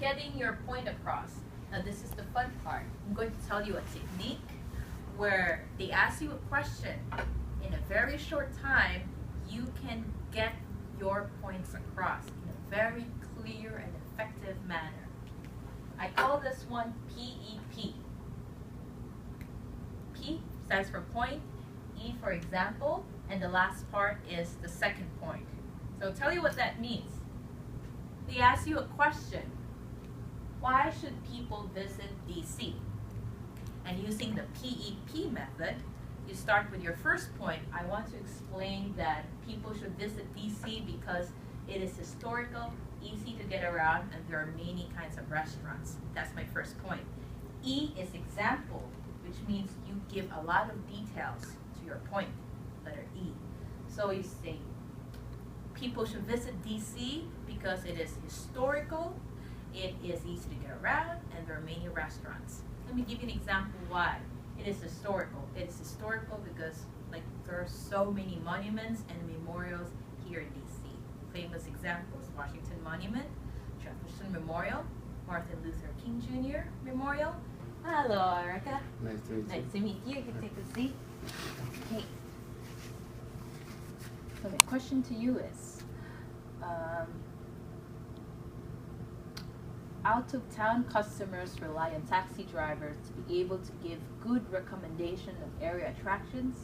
getting your point across. Now this is the fun part. I'm going to tell you a technique where they ask you a question. In a very short time, you can get your points across in a very clear and effective manner. I call this one PEP. P stands for point, E for example, and the last part is the second point. So I'll tell you what that means. They ask you a question. Why should people visit DC? And using the PEP method, you start with your first point. I want to explain that people should visit DC because it is historical, easy to get around, and there are many kinds of restaurants. That's my first point. E is example, which means you give a lot of details to your point, letter E. So you say, people should visit DC because it is historical, it is easy to get around, and there are many restaurants. Let me give you an example why. It is historical. It is historical because there are so many monuments and memorials here in DC. Famous examples, Washington Monument, Jefferson Memorial, Martin Luther King Jr. Memorial. Hello, Erica. Nice to meet you. Nice to meet you. You can take a seat. Okay. So my question to you is, out-of-town customers rely on taxi drivers to be able to give good recommendation of area attractions,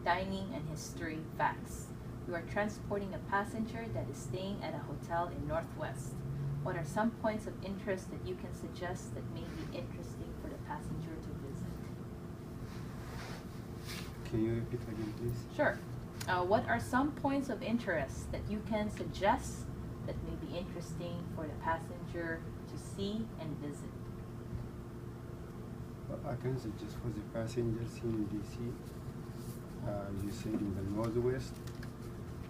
dining, and history facts. You are transporting a passenger that is staying at a hotel in Northwest. What are some points of interest that you can suggest that may be interesting for the passenger to visit? Can you repeat again, please? Sure. What are some points of interest that you can suggest that may be interesting for the passenger to see and visit? I can suggest for the passengers in DC, you said in the Northwest,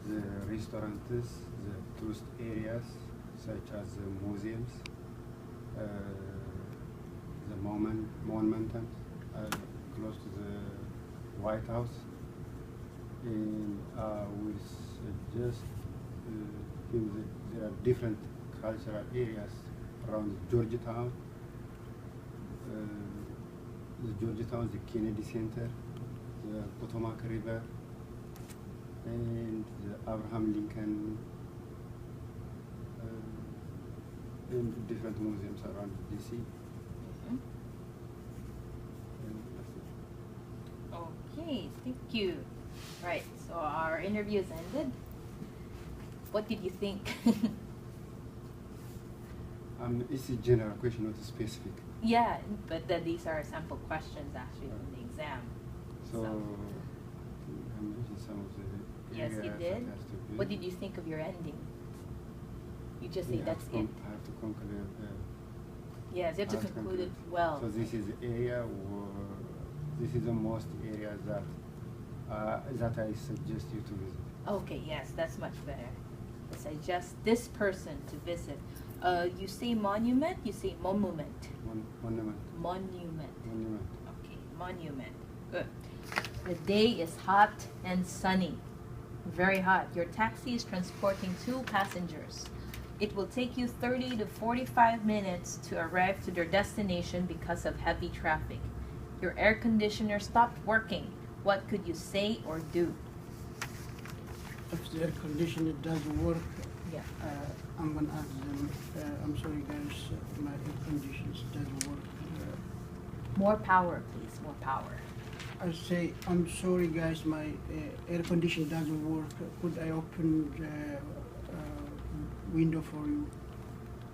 the restaurants, the tourist areas, such as the museums, the monument, close to the White House. And we suggest there are different cultural areas around Georgetown. The Georgetown, the Kennedy Center, the Potomac River, and the Abraham Lincoln, and different museums around DC. Mm-hmm. Okay, thank you. Right, so our interview is ended. What did you think? It's a general question, not specific. Yeah, but these are sample questions actually in the exam. So I mentioned some of the Yes, you areas did. that has to be. What did you think of your ending? You just say that's it. I have to conclude. Yes, you have to conclude it well. So this is the area where this is the most areas that I suggest you to visit. Okay, yes, that's much better. I suggest this person to visit. You say monument, you say monument. Monument. Monument. Monument. Okay, monument. Good. The day is hot and sunny. Very hot. Your taxi is transporting 2 passengers. It will take you 30 to 45 minutes to arrive to their destination because of heavy traffic. Your air conditioner stopped working. What could you say or do? If the air conditioner doesn't work, Yeah. I'm gonna ask them, I'm sorry guys, my air conditioner doesn't work. More power, please. More power. I say, I'm sorry guys, my air conditioner doesn't work. Could I open the window for you?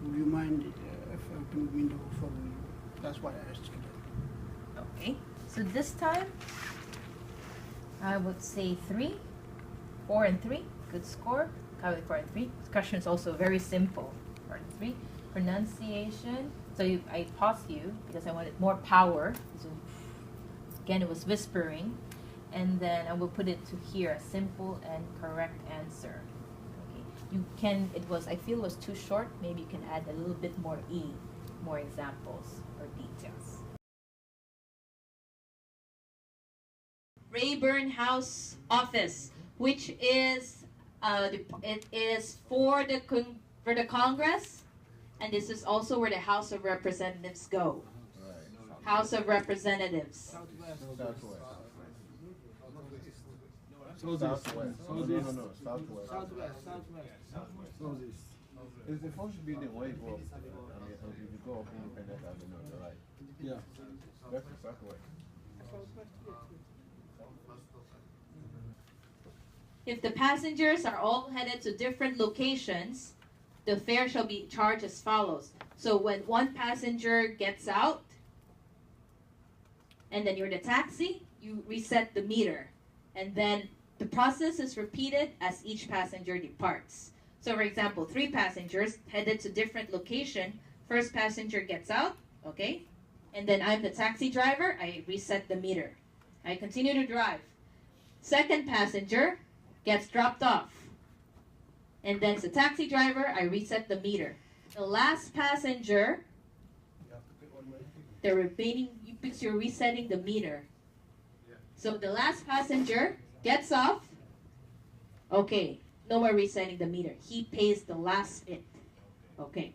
Would you mind if I open the window for you? That's why I asked you. Okay. So this time, I would say 3, 4 and 3. Good score. Kawit 4 and 3. This question is also very simple. 4 and 3. Pronunciation. So I paused you because I wanted more power. So again, it was whispering. And then I will put it to here, a simple and correct answer. Okay. You can, I feel it was too short. Maybe you can add a little bit more E, more examples or details. Rayburn House Office, which is it is for the Congress, And this is also where the House of Representatives go. Right. House of Representatives. Southwest. Southwest. Southeast. Southwest. No. Southwest. Southeast. It's the first building where you go up. I mean, if you go up Independence Avenue on the right. Yeah. That's the Southwest. If the passengers are all headed to different locations, the fare shall be charged as follows. So when one passenger gets out, and then you're the taxi, you reset the meter. And then the process is repeated as each passenger departs. So for example, 3 passengers headed to different location. First passenger gets out, okay? And then I'm the taxi driver, I reset the meter. I continue to drive. Second passenger gets dropped off. And then it's the taxi driver, I reset the meter. The last passenger, the remaining, because you're resetting the meter. So the last passenger gets off. Okay, no more resetting the meter. He pays the last bit. Okay.